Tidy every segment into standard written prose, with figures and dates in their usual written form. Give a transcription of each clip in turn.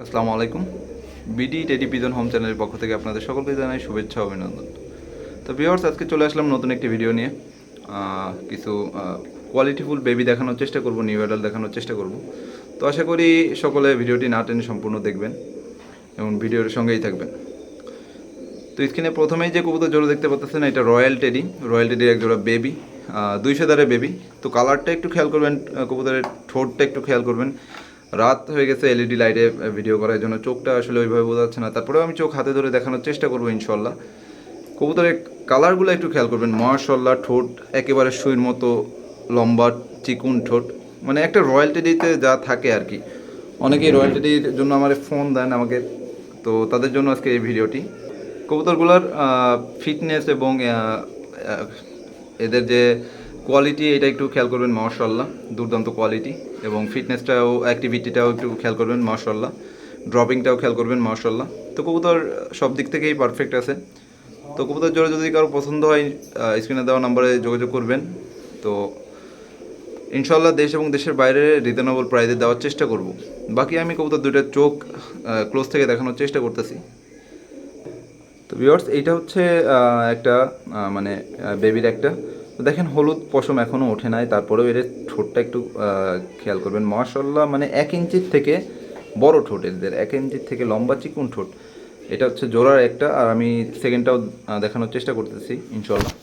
আসসালামু আলাইকুম। BD teddy pigeon home চ্যানেলের পক্ষ থেকে আপনাদের সকলকে জানাই শুভেচ্ছা ও অভিনন্দন। তো ভিউয়ার্স, আজকে চলে আসলাম নতুন একটি ভিডিও নিয়ে। কিছু কোয়ালিটিফুল বেবি দেখানোর চেষ্টা করব, নিউ অ্যাডাল্ট দেখানোর চেষ্টা করব। তো আশা করি সকলে ভিডিওটি না টেনে সম্পূর্ণ দেখবেন এবং ভিডিওর সঙ্গেই থাকবেন। তো স্ক্রিনে প্রথমেই যে কবুতর জোড়া দেখতে পাচ্ছেন, এটা রয়্যাল টেডির এক জোড়া বেবি, 2 ফেদারের বেবি। তো কালারটা একটু খেয়াল করবেন, কবুতরের ঠোঁটটা একটু খেয়াল করবেন। রাত হয়ে গেছে, এলইডি লাইটে ভিডিও করার জন্য চোখটা আসলে ওইভাবে বোঝা যাচ্ছে না, তারপরেও আমি চোখ হাতে ধরে দেখানোর চেষ্টা করবো ইনশাল্লাহ। কবুতরের কালারগুলো একটু খেয়াল করবেন, মাশাল্লাহ। ঠোঁট একেবারে সুইর মতো লম্বা চিকুন ঠোঁট, মানে একটা রয়্যাল টেডিতে যা থাকে আর কি। অনেকেই রয়্যাল টেডির জন্য আমার ফোন দেন আমাকে, তো তাদের জন্য আজকে এই ভিডিওটি। কবুতরগুলোর ফিটনেস এবং এদের যে কোয়ালিটি, এটা একটু খেয়াল করবেন, মাশাআল্লাহ দুর্দান্ত কোয়ালিটি। এবং ফিটনেসটাও, অ্যাক্টিভিটিটাও একটু খেয়াল করবেন, মাশাআল্লাহ। ড্রপিংটাও খেয়াল করবেন, মাশাআল্লাহ। তো কবুতর সব দিক থেকেই পারফেক্ট আছে। তো কবুতর জোড়া যদি কারো পছন্দ হয়, স্ক্রিনে দেওয়া নাম্বারে যোগাযোগ করবেন। তো ইনশাল্লাহ দেশ এবং দেশের বাইরে রিজনেবল প্রাইসে দেওয়ার চেষ্টা করব। বাকি আমি কবুতর দুইটার চোখ ক্লোজ থেকে দেখানোর চেষ্টা করতেছি। তো ভিউয়ার্স, এইটা হচ্ছে একটা মানে বেবির একটা, তো দেখেন হলুদ পশম এখনও ওঠে নাই, তারপরেও এর ঠোঁটটা একটু খেয়াল করবেন, মাশাআল্লাহ। মানে 1 ইঞ্চির থেকে বড় ঠোঁট এদের, 1 ইঞ্চির থেকে লম্বা চিকুন ঠোঁট। এটা হচ্ছে জোড়ার একটা, আর আমি সেকেন্ডটাও দেখানোর চেষ্টা করতেছি ইনশাল্লাহ।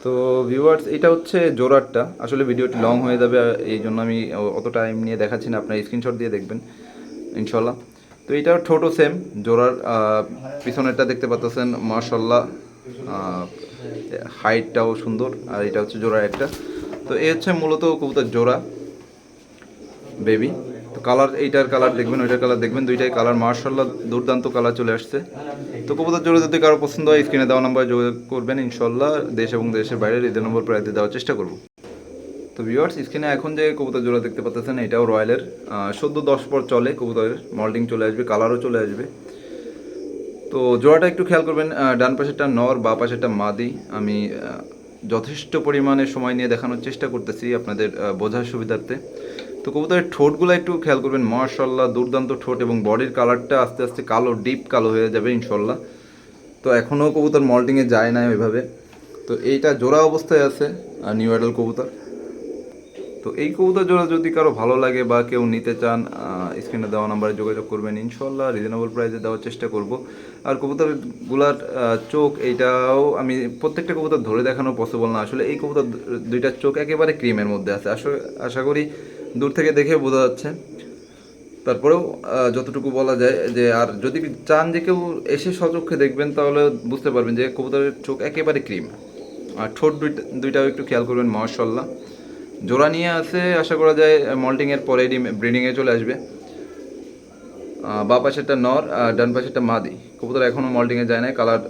তো ভিউয়ার্স, এটা হচ্ছে জোড়ারটা। আসলে ভিডিওটি লং হয়ে যাবে, এই জন্য আমি অত টাইম নিয়ে দেখাচ্ছি না, আপনার স্ক্রিনশট দিয়ে দেখবেন ইনশাল্লাহ। তো এটার ঠোঁটও সেম জোড়ার, পিছনেরটা দেখতে পাচ্ছেন, মাশাল্লাহ। হাইটটাও সুন্দর, আর এটা হচ্ছে জোড়ার একটা। তো এই হচ্ছে মূলত কবুতর জোড়া বেবি। তো কালার, এইটার কালার দেখবেন, ওইটার কালার দেখবেন, দুইটাই কালার মাশাআল্লাহ দুর্দান্ত কালার চলে আসছে। তো কবুতর জোড়া যদি কারো পছন্দ হয়, স্ক্রিনে দেওয়া নাম্বারে যোগাযোগ করবেন ইনশাল্লাহ। দেশ এবং দেশের বাইরে রিজনেবল প্রাইসে দেওয়ার চেষ্টা করব। তো ভিউয়ার্স, স্ক্রিনে এখন যে কবুতর জোড়া দেখতে পাচ্ছেন, এটাও রয়্যালের। 14-10 পর চলে কবুতরের, মল্টিং চলে আসবে, কালারও চলে আসবে। তো জোড়াটা একটু খেয়াল করবেন, ডান পাশেরটা নর, বা পাশেরটা মাদি। আমি যথেষ্ট পরিমাণে সময় নিয়ে দেখানোর চেষ্টা করতেছি আপনাদের বোঝার সুবিধার্থে। তো কবুতরের ঠোঁটগুলো একটু খেয়াল করবেন, মাশাআল্লাহ দুর্দান্ত ঠোঁট, এবং বডির কালারটা আস্তে আস্তে কালো, ডিপ কালো হয়ে যাবে ইনশাল্লাহ। তো এখনও কবুতর মল্টিংয়ে যায় না ওইভাবে। তো এইটা জোড়া অবস্থায় আছে, নিউ অ্যাডাল কবুতর। তো এই কবুতর জোড়া যদি কারো ভালো লাগে বা কেউ নিতে চান, স্ক্রিনে দেওয়া নাম্বারে যোগাযোগ করবেন ইনশাল্লাহ। রিজনেবল প্রাইসে দেওয়ার চেষ্টা করব। আর কবুতরগুলার চোখ, এইটাও আমি প্রত্যেকটা কবুতর ধরে দেখানো পসিবল না আসলে। এই কবুতর দুইটার চোখ একেবারে ক্রিমের মধ্যে আছে, আসলে আশা করি দূর থেকে দেখে বোঝা যাচ্ছে। তারপরেও যতটুকু বলা যায় যে, আর যদি চান যে কেউ এসে সচক্ষে দেখবেন, তাহলে বুঝতে পারবেন যে কবুতরের চোখ একেবারে ক্রিম। আর ঠোঁট দুইটাও একটু খেয়াল করবেন, মাশাআল্লাহ। জোড়া নিয়ে আছে, আশা করা যায় মল্টিংয়ের পরে ব্রিডিংয়ে চলে আসবে। বা পাশেরটা নর, ডান পাশেরটা মাদি। কবুতর এখনও মল্টিংয়ে যায় না, কালার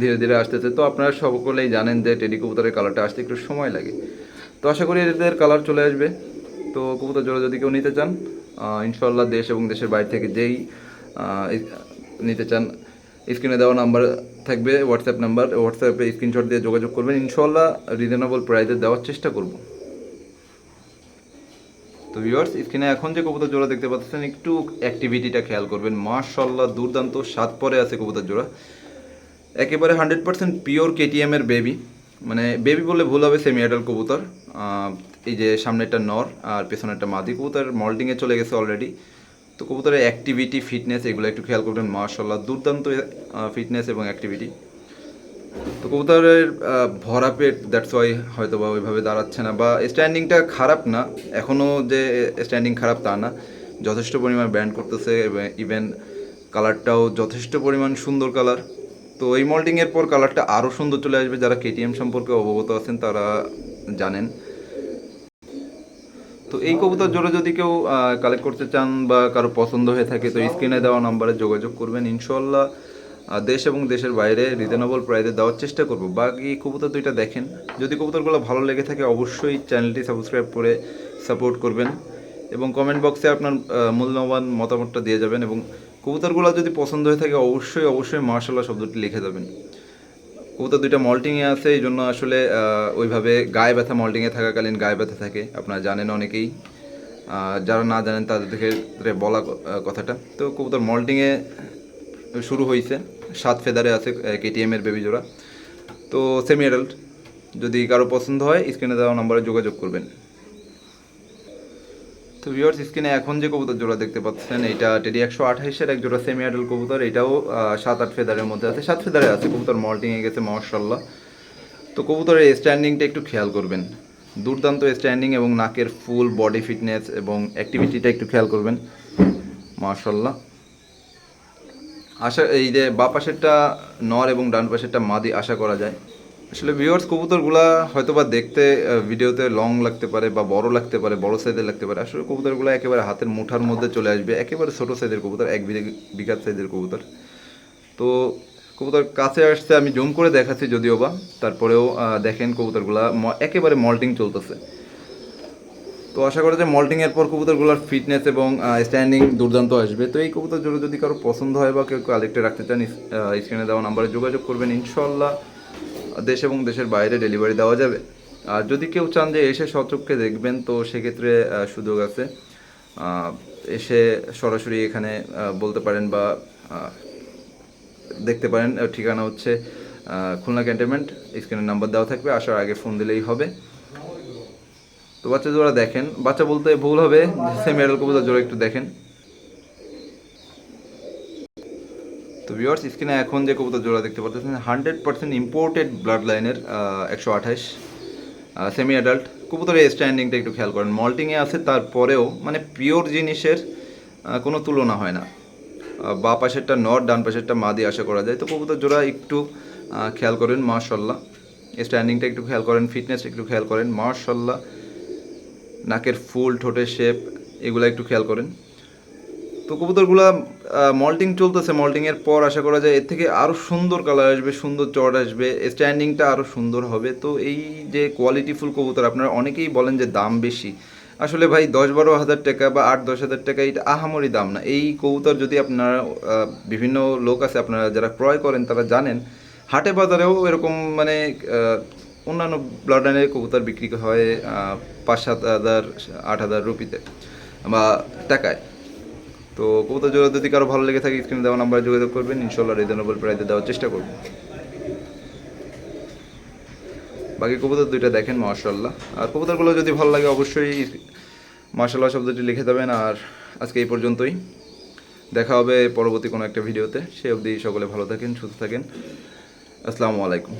ধীরে ধীরে আসতেছে। তো আপনারা সকলেই জানেন যে টেডি কবুতরের কালারটা আসতে একটু সময় লাগে। তো আশা করি এদের কালার চলে আসবে। তো কবুতর জোড়া যদি কেউ নিতে চান, ইনশাল্লাহ দেশ এবং দেশের বাইরে থেকে যেই নিতে চান, স্ক্রিনে দেওয়া নাম্বার থাকবে, হোয়াটসঅ্যাপ নাম্বার, হোয়াটসঅ্যাপে স্ক্রিনশট দিয়ে যোগাযোগ করবেন ইনশাল্লাহ। রিজনেবল প্রাইসে দেওয়ার চেষ্টা করব। তো ভিউয়ার্স, স্ক্রিনে এখন যে কবুতর জোড়া দেখতে পাচ্ছেন, একটু অ্যাক্টিভিটিটা খেয়াল করবেন, মাশাআল্লাহ দুর্দান্ত স্বাদ পরে আছে কবুতর জোড়া। একেবারে 100% পিওর কেটিএম এর বেবি, মানে বেবি বলে ভুল হবে, সেমি অ্যাডাল্ট কবুতর। এই যে সামনেরটা নর আর পেছনেরটা মাদি। কবুতর মল্টিংয়ে চলে গেছে অলরেডি। তো কবুতরের অ্যাক্টিভিটি, ফিটনেস, এগুলো একটু খেয়াল করবেন, মাশাআল্লাহ দুর্দান্ত ফিটনেস এবং অ্যাক্টিভিটি। তো কবুতরের ভরা পেট, দ্যাটস ওয়াই হয়তো বা ওইভাবে দাঁড়াচ্ছে না, বা স্ট্যান্ডিংটা খারাপ না, এখনও যে স্ট্যান্ডিং খারাপ তা না, যথেষ্ট পরিমাণ ব্যান্ড করতেছে। ইভেন কালারটাও যথেষ্ট পরিমাণ সুন্দর কালার। তো এই মল্টিংয়ের পর কালারটা আরও সুন্দর চলে আসবে। যারা কেটিএম সম্পর্কে অবগত আছেন তারা জানেন। তো এই কবুতর জোড়া যদি কেউ কালেক্ট করতে চান বা কারো পছন্দ হয়ে থাকে, তো স্ক্রিনে দেওয়া নাম্বারে যোগাযোগ করবেন ইনশাল্লাহ। দেশ এবং দেশের বাইরে রিজনেবল প্রাইসে দেওয়ার চেষ্টা করব। বাকি কবুতর দুইটা দেখেন, যদি কবুতরগুলো ভালো লেগে থাকে অবশ্যই চ্যানেলটি সাবস্ক্রাইব করে সাপোর্ট করবেন, এবং কমেন্ট বক্সে আপনার মূল্যবান মতামতটা দিয়ে যাবেন। এবং কবুতরগুলো যদি পছন্দ হয়ে থাকে অবশ্যই অবশ্যই মাশাআল্লাহ শব্দটি লিখে যাবেন। কবুতর দুইটা মল্টিংয়ে আছে, এই জন্য আসলে ওইভাবে গায়ে ব্যথা, মল্টিংয়ে থাকাকালীন গায়ে ব্যথা থাকে, আপনারা জানেন অনেকেই। যারা না জানেন তাদের ক্ষেত্রে বলা কথাটা। তো কবুতর মল্টিংয়ে শুরু হয়েছে, 7 ফেদারে আছে, KTM এর বেবি জোড়া। তো সেমি অ্যাডাল্ট, যদি কারো পছন্দ হয় স্ক্রিনে দেওয়া নম্বরে যোগাযোগ করবেন। তো ভিউয়ার্স, স্ক্রিনে এখন যে কবুতর জোড়া দেখতে পাচ্ছেন, এটা টেডি 128-এর এক জোড়া সেমি অ্যাডাল্ট কবুতর। এটাও 7-8 ফেদারের মধ্যে আছে, 7 ফেদারে আছে। কবুতর মল্টিংয়ে গেছে মাশাআল্লাহ। তো কবুতরের স্ট্যান্ডিংটা একটু খেয়াল করবেন, দুর্দান্ত স্ট্যান্ডিং এবং নাকের ফুল বডি ফিটনেস এবং অ্যাক্টিভিটিটা একটু খেয়াল করবেন মাশাআল্লাহ। আশা এই যে বাঁ পাশেরটা নর এবং ডান পাশেরটা মাদি আশা করা যায়। আসলে ভিউয়ার্স, কবুতরগুলা হয়তোবা দেখতে ভিডিওতে লং লাগতে পারে বা বড় লাগতে পারে, বড় সাইজের লাগতে পারে। আসলে কবুতরগুলো একেবারে হাতের মুঠার মধ্যে চলে আসবে, একেবারে ছোটো সাইজের কবুতর, 1 বিঘা সাইজের কবুতর। তো কবুতর কাছে আসছে, আমি জুম করে দেখাচ্ছি যদিও বা, তারপরেও দেখেন কবুতরগুলা একেবারে মল্টিং চলতেছে। তো আশা করা যায় মল্টিংয়ের পর কবুতরগুলোর ফিটনেস এবং স্ট্যান্ডিং দুর্দান্ত আসবে। তো এই কবুতর জোড়া যদি কারো পছন্দ হয় বা কেউ কালেক্টে রাখতে চান, স্ক্রিনে দেওয়া নাম্বারে যোগাযোগ করবেন, ইনশাল্লাহ দেশ এবং দেশের বাইরে ডেলিভারি দেওয়া যাবে। আর যদি কেউ চান যে এসে সচক্ষে দেখবেন, তো সেক্ষেত্রে সুযোগ আছে, এসে সরাসরি এখানে বলতে পারেন বা দেখতে পারেন। ঠিকানা হচ্ছে খুলনা ক্যান্টনমেন্ট, স্ক্রিনের নাম্বার দেওয়া থাকবে, আসার আগে ফোন দিলেই হবে। তো বাচ্চা জোড়া দেখেন, বাচ্চা বলতে ভুল হবে, সেমি অ্যাডাল্ট কবুতর জোড়া একটু দেখেন। তো ভিউয়ার্স, স্ক্রিনে এখন যে কবুতর জোড়া দেখতে পাচ্ছেন 100% ইম্পোর্টেড ব্লাড লাইনের 128 সেমি অ্যাডাল্ট কবুতরের স্ট্যান্ডিংটা একটু খেয়াল করেন। মল্টিংয়ে আছে, তারপরেও মানে পিওর জিনিসের কোনো তুলনা হয় না। বা পাশেরটা নর, ডান পাশেরটা মাদি আশা করা যায়। তো কবুতর জোড়া একটু খেয়াল করেন মাশাআল্লাহ, স্ট্যান্ডিংটা একটু খেয়াল করেন, ফিটনেস একটু খেয়াল করেন মাশাআল্লাহ, নাকের ফুল, ঠোঁটের শেপ, এগুলো একটু খেয়াল করেন। তো কবুতরগুলা মল্টিং চলতেছে, মল্টিংয়ের পর আশা করা যায় এর থেকে আরও সুন্দর কালার আসবে, সুন্দর চড় আসবে, স্ট্যান্ডিংটা আরও সুন্দর হবে। তো এই যে কোয়ালিটিফুল কবুতর, আপনারা অনেকেই বলেন যে দাম বেশি। আসলে ভাই 10-12 হাজার টাকা বা 8-10 হাজার টাকা এটা আহামরি দাম না। এই কবুতর যদি আপনারা বিভিন্ন লোক আছে আপনারা যারা ক্রয় করেন তারা জানেন, হাটে বাজারেও এরকম মানে অন্যান্য ব্লাড লাইনের কবুতর বিক্রি হয় 5-7 হাজার 8 হাজার রুপিতে বা টাকায়। তো কবুতর জোড়া যদি কারো ভালো লেগে থাকে স্ক্রিনে দেওয়া নাম্বারে যোগাযোগ করবেন, ইনশাল্লাহ রিজনেবল প্রাইসে দেওয়ার চেষ্টা করব। বাকি কবুতর দুইটা দেখেন মাশাআল্লাহ। আর কবুতরগুলো যদি ভালো লাগে অবশ্যই মাশাআল্লাহ শব্দটি লিখে দেবেন। আর আজকে এই পর্যন্তই, দেখা হবে পরবর্তী কোনো একটা ভিডিওতে। সে অবধি সকলে ভালো থাকেন, সুস্থ থাকেন। আসসালামু আলাইকুম।